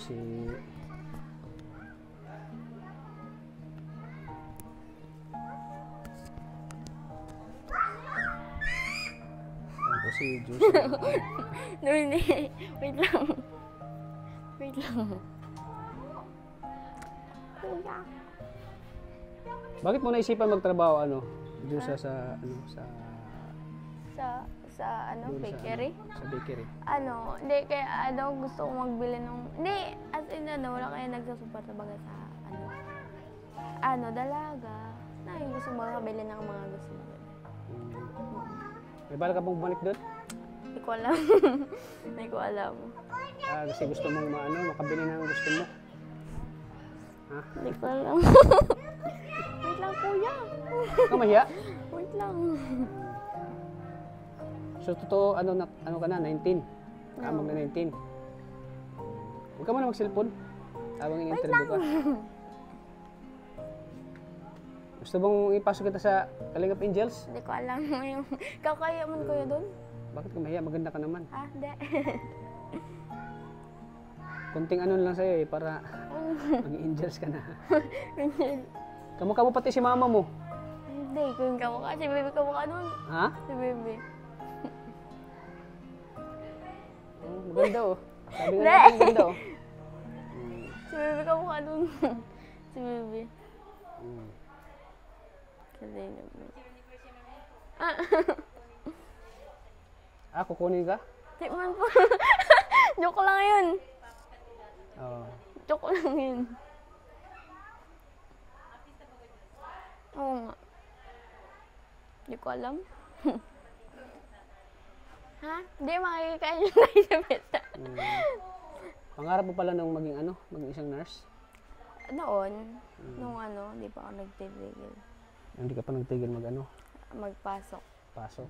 si Juicy. No, hindi. Wait lang. Wait lang. Kuya. Bakit mo naisipan magtrabaho Juicy sa doon bakery? Sa bakery. Hindi, kaya gusto ko magbili hindi, as in wala kaya nagsusuporta baga sa dalaga. Gusto mo makabili ng mga gusto mo. May bala ka pong bumalik doon? Hindi ko alam. Hindi ko alam. Kasi gusto mong makabili ng gusto mo. Ha? Hindi ko alam. Wait lang, kuya. Kamahiya? Wait lang. So, totoo, ano ka na, 19? Kamag na 19. Huwag ka muna mag-cellphone. Habang in-interview ka. Gusto bang ipasok kita sa Kalingap Angels? Hindi ko alam. Kakaya man kuya doon? Bakit ka mahiya? Maganda ka naman. Hindi. Kunting lang sa'yo para mag-angels ka na. Kamukha mo pati si mama mo. Hindi, kung kamukha. Si Bebe kamukha nun. Ha? Si Bebe. Maganda Sabi nga natin maganda Si Bebe kamukha nun. Si Bebe. Kalingap mo. Kukunin ka? Di man po. Joke lang yun. Oo. Joke lang yun. Oo nga. Di ko alam. Ha? Di makikikain yung tayo sa beta. Pangarap mo pala nung maging maging isang nurse? Noon, nung di pa ako nagtitigil. Hindi ka pa nagtigil Magpasok. Pasok?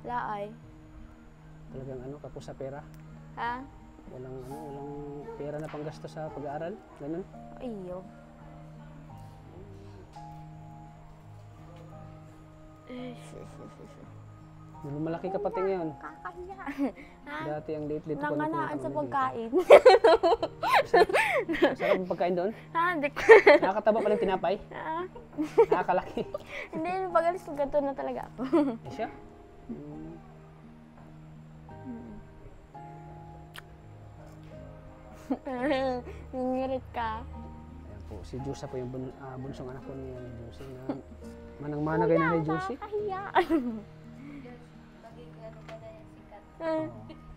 Laay. Talagang kapos sa pera? Ha? Walang pera na panggasto sa pag-aaral? Ganun? Iyo. Malaki ka pati ngayon. Kakahiya. Dati ang liit-liit ko na Nanganaan sa pagkain. Sarap ang pagkain doon? Hindi ko. Nakakataba pa ng tinapay? Nakakalaki. Hindi, pag-alis ko ganito na talaga ako. Siya? Nangirit ka. Ayan po, si Juicy po yung bunsong anak ko ni Juicy na manang-mana kay Nanay Juicy. Kakahiya.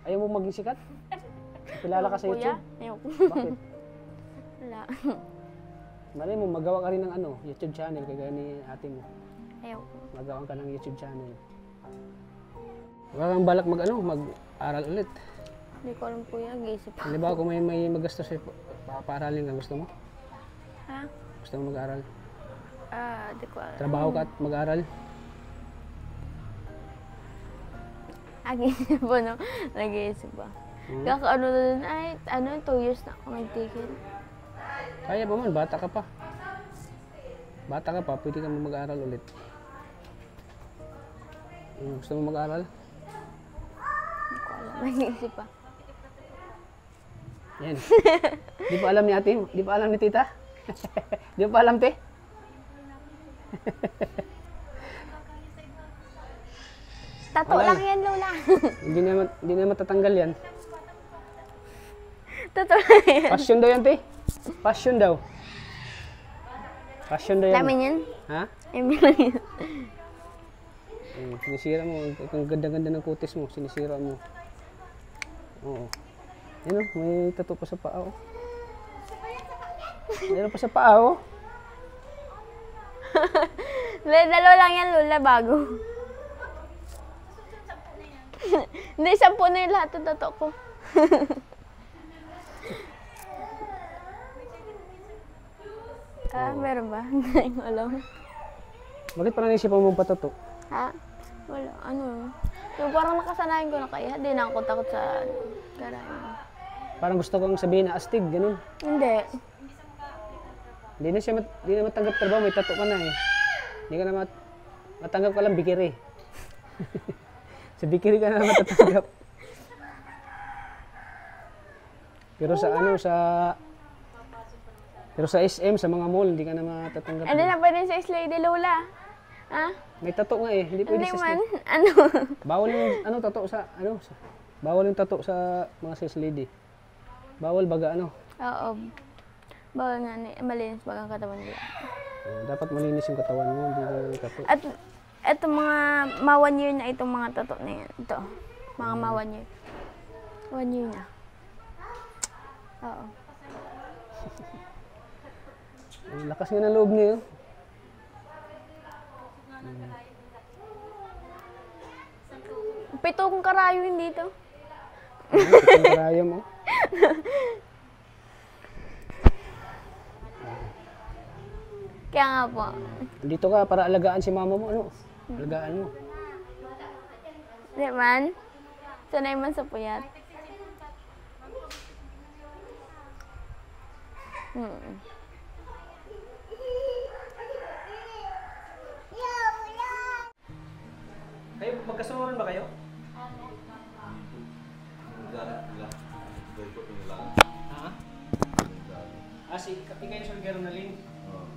Ayaw mo maging sikat? Kilala ka sa YouTube? Ayoko. Bakit? Wala. Malay mo, magawa ka rin ng YouTube channel kagaya ni ate mo. Ayoko. Magawa ka ng YouTube channel. Wala kang balak mag-aral ulit. Hindi ko alam kuya, gisip ako. Halimbawa kung may magastos paaralin ka, gusto mo? Ha? Gusto mo mag-aral? Hindi ko alam. Trabaho ka at mag-aral? Nag-iisip po, no? Nag-iisip ba? Kakaano na dun, 2 years na ako nagtigil. Kaya pa man, bata ka pa. Bata ka pa, pwede ka mag-aral ulit. Gusto mo mag-aral? Hindi ko alam, nag-iisip pa. Yan. Di pa alam ni ate? Di pa alam ni tita? Di pa alam, te? Tato lang yan, Lola. Hindi na matatanggal yan. Tato lang yan. Passion daw yan, te. Passion daw. Passion daw yan. Lamin yan? Ha? Emi lang yan. Sinisira mo. Ang ganda-ganda ng kutis mo. Sinisira mo. Oo. Yan may tattoo pa sa paa. Meron pa sa paa. Dalawa lang yan, Lola, bago. Hindi, 10 na yung lahat ng tato ko. Meron ba? Hindi ko alam. Bakit parang naisipan mo patato? Ha? Wala, yung parang nakasanayan ko na kaya, di na ako takot sa garayan. Parang gusto kong sabihin na astig, ganun. Hindi. Hindi na matanggap trabaho, may tato ka na eh. Hindi ka na matanggap ka lang bikiri. Sa bikiri ka na matatanggap. Pero sa ano, pero sa SM, sa mga mall, hindi ka na matatanggap. Hindi na pwede sa Lady Lola. Ha? May tato nga eh, hindi pwede Hindi sa man. slide. Ano? Bawal yung ano tato sa ano, bawal yung tato sa mga sis lady. Bawal baga ano. Oo. Bawal nga ni malinis bagang katawan nila. Dapat malinis yung katawan mo, hindi yung tato. At eto mga ma 1 year na itong mga tato na yan. Ito. Mga ma 1 year. 1 year na. Oo. Ang lakas nga ng loob niya. Pito kong karayo yun dito. Ang karaya mo. Kaya nga po. Dito ka para alagaan si mama mo, ano? Alagaan mo. Di man? Sanay man sa puyat. Kayo, magkasunuran ba kayo? Ha? Si Kapi kayo sa Gero na Lin.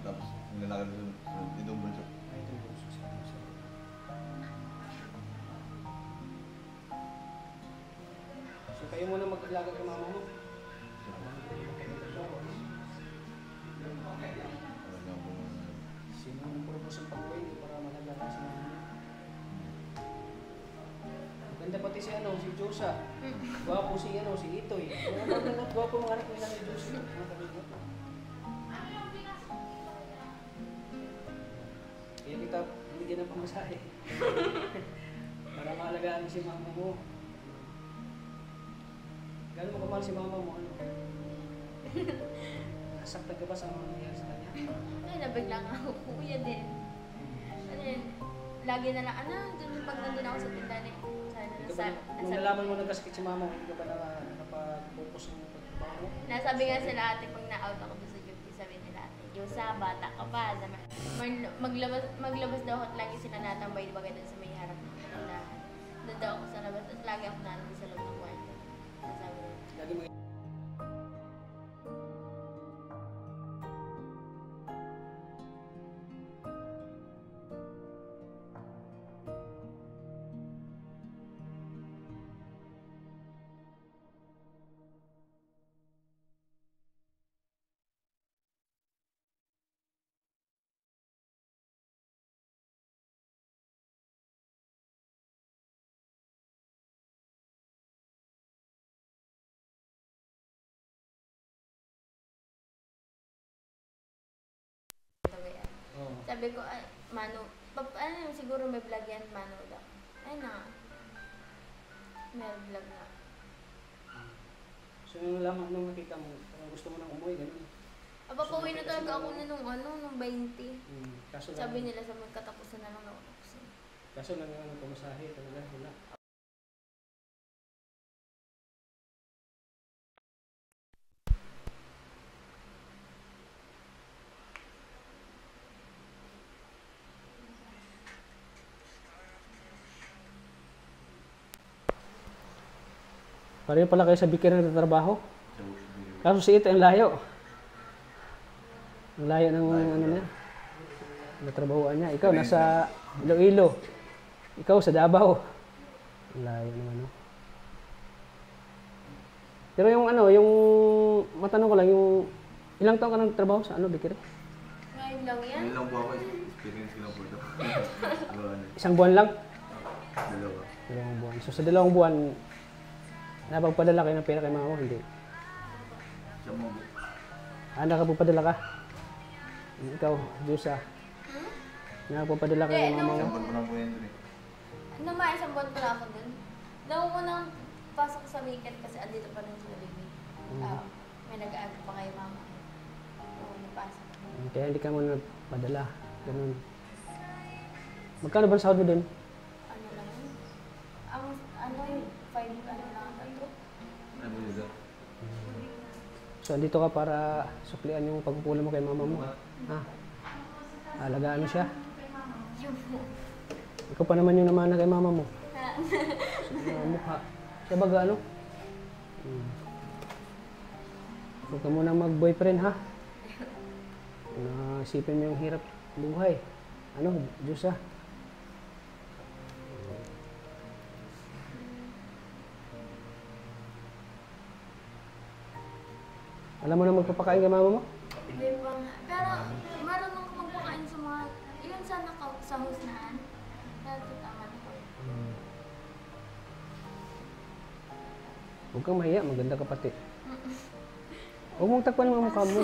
Tapos nilalakad sa Tidong Bunso. So kayo muna mag-alaga kay mama mo. Sino ang purpose ng pag-uwi para mag-alaga sa mama mo? Maganda pati si ano, si Josa. Gwapo si ano, si Itoy. Gwapo mga anak nila ni Josa. Mga kabigot. Kaya kita binigyan ng pamasahe. Para maalagaan mo si mama mo. Gano'n mo kamahal si mama mo, ano? Nasaktan ka ba sa mga nangyari sa kanya? Ay, nabigla nga ako. Kuya din. Ano yun? Lagi na lang, dun pag nandun ako sa tindahan eh. Nung nalaman mo nagkasakit si mama, hindi ka ba nakapag-focus ng pagtrabaho mo? Nasabi nga sila ate, pag na-out ako doon sa duty, sabi nila ate, Yusa, bata ka pa. Maglabas daw at lagi sila natambay, diba doon sa may harap ng tindahan. Doon daw ako sa labas at lagi ako nandun sa loob ng kwarto. Nasabi nila. Lagi mo Sabi ko, ay, Mano, ano yung siguro may vlog yan, Mano daw. Ay na, may vlog na. So nung nalaman nung nakita mo, parang gusto mo nang umuwi, ganun. Papauwi na talaga ako na nung 20. Kaso lang, Sabi nila sa magkatapusan na lang ako tapusin. kaso lang yung pumasahe talaga, wala. Pareho pala kayo sa Bikir na trabaho. Kaso si Ito ang layo. Ang layo ng ano niya. Natrabahoan niya. Ikaw nasa Iloilo. Ikaw sa Davao. Ang layo naman, no? Pero yung ano, yung matanong ko lang, yung ilang taon ka nang trabaho sa ano, Bikir? Ngayon lang yan? Ngayon lang po ako, experience ko lang po ito. Isang buwan lang? Dalawa. Dalawang buwan. So sa dalawang buwan, napagpadala kayo ng pera kay mama mo? Hindi. Siya mo. Nakapagpadala ka? Ikaw, Diyosa. Nakapagpadala ka kay mama mo? Isang buwan po lang po yan dun eh. Nung mga isang buwan pa lang ako dun. Naku ko nang pasok sa weekend kasi andito pa rin sila baby. May nag-aaga pa kay mama. Oo, napasok. Kaya hindi ka mo nagpadala. Ganun. Magkano ba ang sahod mo dun? Ano lang yun? Ang ano yung 5 ano lang ito. Ano po yun? So, andito ka para suklian yung pagpupunan mo kay mama mo. Ha? Alagaan mo siya. Ikaw pa naman yung namana kay mama mo. Sa mukha. Siya baga ano? Huwag ka muna mag-boyfriend, ha? Isipin mo yung hirap buhay. Ano, Diyos, ha? Alam mo na magpapakain ka mama mo? Hindi pa nga. Pero marunong ko magpakain sa mga, yun sana sa husnahan. Natutaman ko. Huwag kang mahiya, maganda ka pati. Huwag mong takpan ang mukha mo.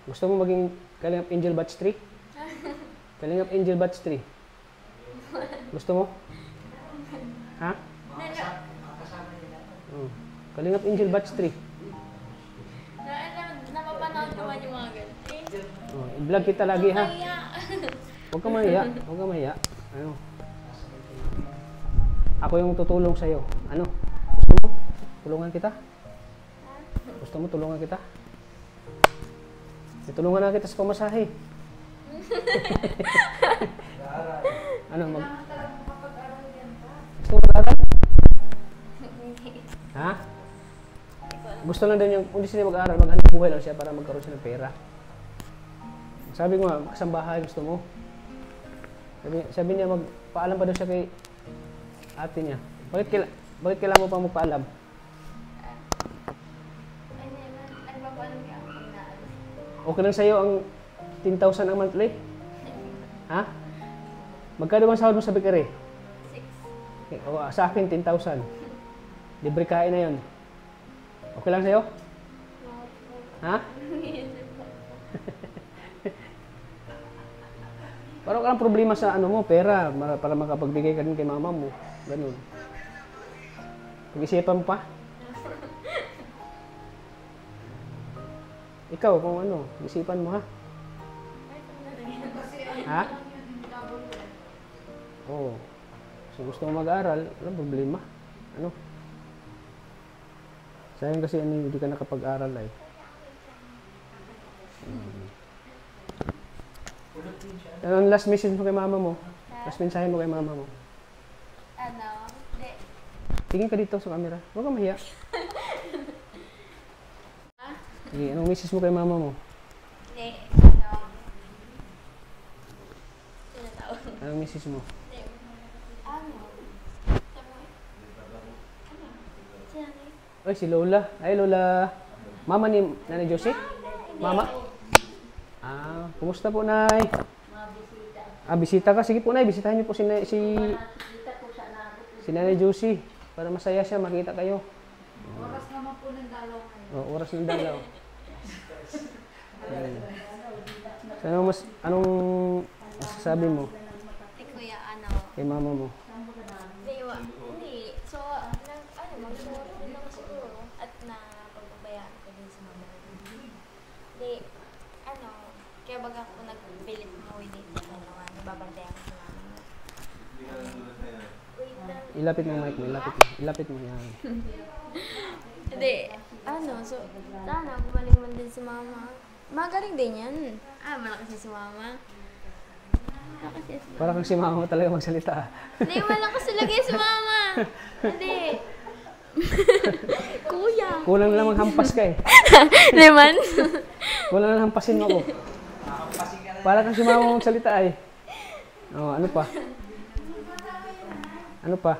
Gusto mo maging Kalingap Angel Batch 3? Kalingap Angel Batch 3? Gusto mo? Ha? Kalingap Angel Batch 3. Napapanood naman yung mga ganun. I-vlog kita lagi, ha? Kaya. Huwag kang mahiya. Huwag kang mahiya. Ano? Ako yung tutulong sa'yo. Ano? Gusto mo? Tulungan kita? Gusto mo tulungan kita? Tulungan na kita sa pamasahe. Ano? Gusto mo mag-aral? Ha? Gusto lang din yung, kung di siya mag-aral, maghanap buhay lang siya para magkaroon siya ng pera. Sabi ko nga, kasambahay, gusto mo? Sabi niya, magpaalam pa daw siya kay ate niya. Bakit kailangan mo pa magpaalam? Okay lang sa'yo ang 10,000 ang monthly? Ha? Magkano bang sahod mo sa bakery? 6. O, sa akin, 10,000. Libre kain na yun. Okay lang sa'yo? Ha? Parang walang problema sa ano mo, pera, para makapagbigay ka din kay mama mo. Ganun. Pag-isipan mo pa? Ikaw, kung ano, isipan mo, ha? Ha? Oo. So, gusto mo mag-aral, walang problema. Ano? Sayang kasi hindi ka nakapag-aral ay. Anong last message mo kay mama mo? Last mensahe mo kay mama mo? Ano? Hindi. Tingin ka dito sa camera. Huwag kang mahiya. Sige, anong message mo kay mama mo? Hindi. Ano? Tinatawag. Anong message mo? Hindi. Ano? Sino? Ay, si Lola. Ay, Lola. Mama ni Nanay Josie? Mama? Ah, kumusta po, Nay? Ah, bisita ka. Sige po, Nay. Bisitahin niyo po si Nanay Josie. Para masaya siya, makita kayo. Oras naman po ng dalaw kayo. Oh, oras ng dalaw. So, anong masasabi mo Kuya, ano? kay mama mo? Hindi. So, mag-sorry din ako siguro at napagbabayaan ko din sa mama. Hindi, kaya baga ako nagpilit mo dito sa nababantayan ko sa mama. Wait lang. Ilapit mo, Mike. Ilapit mo yan. Hindi, so, sana bumalik man din si mama. Magaling din yan. Malakas si mama. Malakas si mama. Para kang si mama mo talaga magsalita. Hindi, malakas talaga si mama. Hindi. Kuya. Kulang na lang maghampas ka eh. Hindi man. Kulang na lang hampasin mo ako. Para kang si mama mo magsalita eh. Oh, ano pa? Ano pa?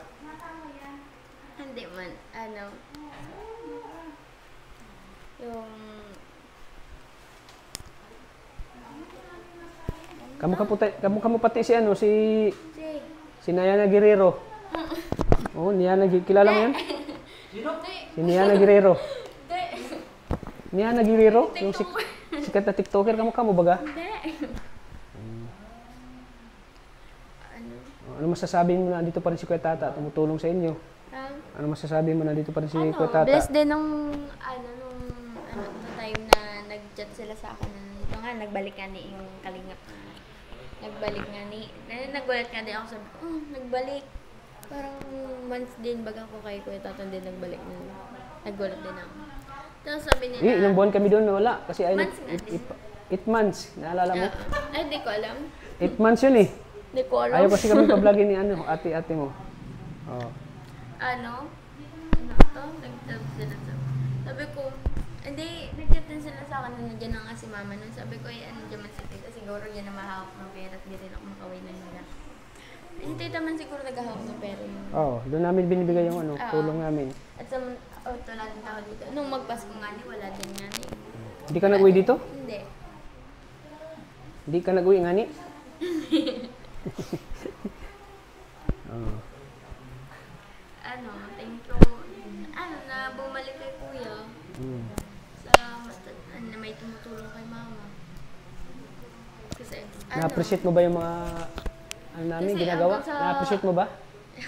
Hindi man. Yung... Kamu pati si ano, si Nayana Guerrero. Oh, Niana, kilala mo yan? Si Niana Guerrero. Niana Guerrero? Yung sikat na TikToker, kamu baga? Hindi. Ano masasabi mo na dito pa rin si Kuya Tata, tumutulong sa inyo? Ano masasabi mo na dito pa rin si Kuya Tata? Blessed din nung time na nag-chat sila sa akin na ito nga, nagbalik nga ni yung kalingap na nagbalik nga ni, nagulat nga din ako, sabi ko, nagbalik. Parang months din baga ko kay Kuya Tata din nagbalik na, nagulat din ako. Tapos sabi nila, Ilang buwan kami doon, wala. Kasi ay, months nga din. 8 months, naalala mo? Ay, di ko alam. 8 months yun eh. Di ko alam. Ayaw kasi kami pa-vlogin ni ate mo. Oo. Ano to? Nag-tap sila sa... Sabi ko, hindi, nag-chat din sila sa akin na nandiyan na nga si mama nun. Sabi ko, ano dyan man si tita, siguro yan na mahawak ng pera at di rin ako makawin na nila. Si tita man siguro naghahawak ng pera yun. Oo, doon namin binibigay yung ano, Oo. tulong namin. At sa auto natin tao dito. Nung magpasko nga ni, wala din nga ni. Hindi ka nag-uwi dito? Hindi. Hindi ka nag-uwi nga ni? Oo. Ano, thank you. Ano, na bumalik kay kuya. Mm. Na may tumutulong kay mama. Kasi, ano, Na-appreciate mo ba yung mga ano namin, Kasi ginagawa? hanggang sa- Na-appreciate mo ba?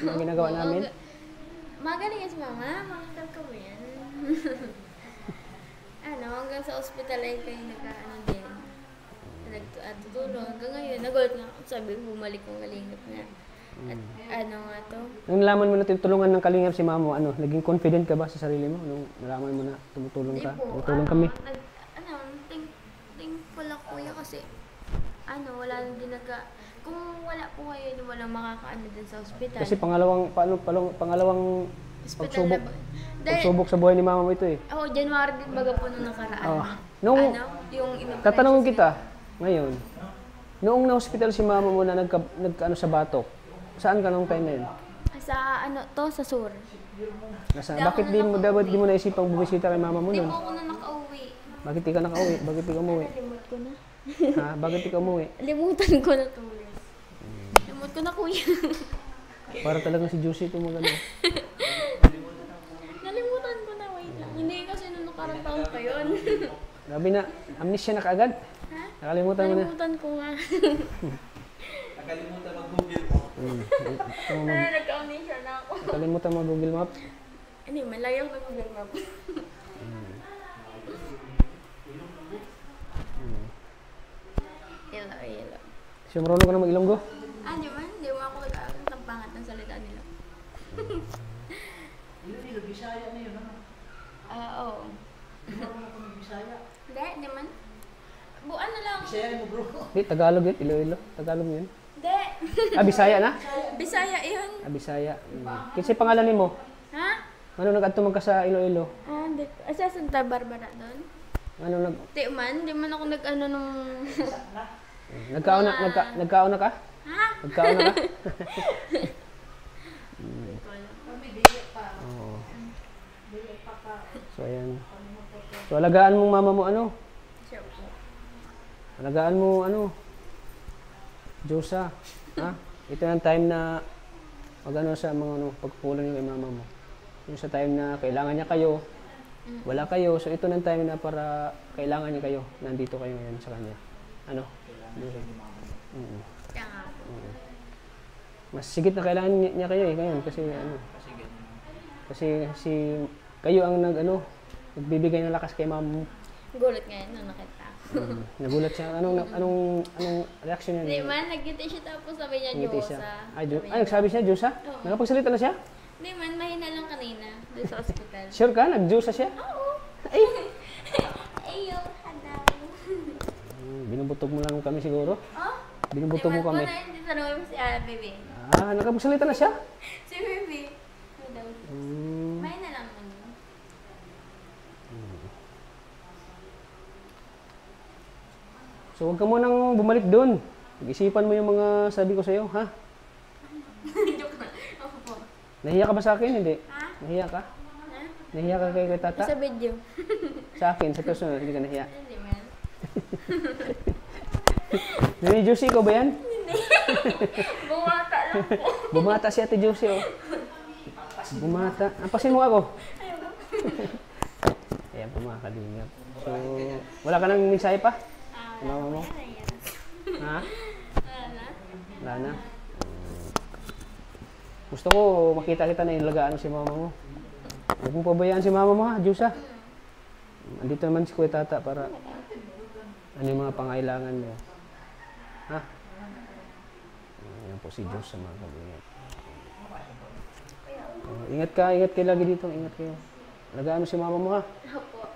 Yung ginagawa Oo, namin? magaling yan si mama, makakal ko mo yan. Ano, hanggang sa ospital ay kayo nag-ano din. Nagtutulong. Hanggang ngayon, nagulat nga ako. Sabi, bumalik kong kalingap na. At ano nga to? Nung nalaman mo na tinutulungan ng kalingap si mamo, ano, naging confident ka ba sa sarili mo? Nung nalaman mo na tumutulong ka? Tumutulong kami? Thankful ako kuya kasi ano, wala nang kung wala po kayo, walang makakaano din sa ospital. Kasi pangalawang Hospital pagsubok, na ba? Dahil, pagsubok sa buhay ni mama mo ito eh. ako, January din baga po nung nakaraan. Nung, Ano, yung tatanungin kita, ngayon, noong na-hospital si mama mo na nagkaano sa batok, saan ka nung time na yun? Sa ano to, sa sur. Bakit di mo naisipang bumisita kay mama mo Hindi nun? po ako na nakauwi. Bakit di ka nakauwi? Bakit di ka umuwi? Limot ko na. Ha? Bakit di ka umuwi? Limutan ko na tuloy. Limot ko na kuya. Para talagang si Juicy ito magano. Nalimutan ko na, wait lang. Hindi kasi nung nakarang taon pa yun. Sabi na, amnesia na kaagad. Ha? Nakalimutan mo na. Nalimutan ko nga. Nakalimutan mag-google. Nagka-amnesia na ako. Nakalimutan mo Google Map. Hindi, malayo ako ng Google Map. Yelo. Siya marunong ka na mag-Ilonggo? Di man? Hindi mo ako nag-aaral ng pangat ng salita nila. Bisaya na yun, ano? Oo. Hindi man. Buwan na lang. Bisaya mo, bro. Di, Tagalog yun. Iloilo. Tagalog yun. Hindi. Ah, Bisaya na? Bisaya yun. Ah, Bisaya. Kasi pangalan ni mo? Ha? Ano nag-adtumang ka sa Iloilo? Hindi. Sa Santa Barbara doon? Ano nag... Di man ako nag-ano nung... Nagkaon na ka? Ha? Nagkaon na ka? Kami, dili pa. Oo. Dili pa ka. So, ayan. So, alagaan mo mama mo ano? Sure po. Alagaan mo ano? Diyosa. Ha? Ito yung time na magano sa mga ano, pagkukulang yung kay mama mo. Yung sa time na kailangan niya kayo, wala kayo. So, ito ng time na para kailangan niya kayo. Nandito kayo ngayon sa kanya. Ano? Kaya nga po. Mas sigit na kailangan niya kayo eh ngayon kasi ano. Kasi si kayo ang nagbibigay ng lakas kay mama mo. Gulat ngayon nung nakita ako. Nagulat siya. Anong reaction niya? Hindi man, nag-ngiti siya tapos sabi niya Ngiti Diyosa. siya. Ay, nagsabi siya, Diyosa? Oo. Nakapagsalita na siya? Hindi man, mahina lang kanina doon sa ospital. Sure ka? Nag-Diyosa siya? Oo. Ay! Ayaw, hadaw. Binubutog mo lang kami siguro. Oh? Binubutog mo kami. Hindi tanongin mo si Bebe. Ah, nakapagsalita na siya? Si Bebe. Hadaw. Mahina lang man yun. So, huwag ka munang bumalik doon. Pag-isipan mo yung mga sabi ko sa'yo, ha? Joke na. Ako po. Nahiya ka ba sa akin? Hindi. Ha? Nahiya ka? Ha? Nahiya ka kay tata? Sa video. Sa akin, sa personal, hindi ka nahiya. Hindi man. Nini Juicy, ikaw ba yan? Bumata lang po. Bumata si Ate Juicy, oh. Bumata. Ampasin mo ako. Ayan po mga kalingap. So, wala ka nang mensahe pa? Mama mo? Ha? Wala na. Gusto ko makita kita na ilagaan mo si mama mo. Huwag mo pabayaan si mama mo ha, Diyos ha. Andito naman si Kuya Tata para ano yung mga pangailangan mo. Ha? Ayan po si Diyos sa mga kalingap. Ingat kayo lagi dito. Ingat kayo. Alagaan mo si mama mo ha. Opo.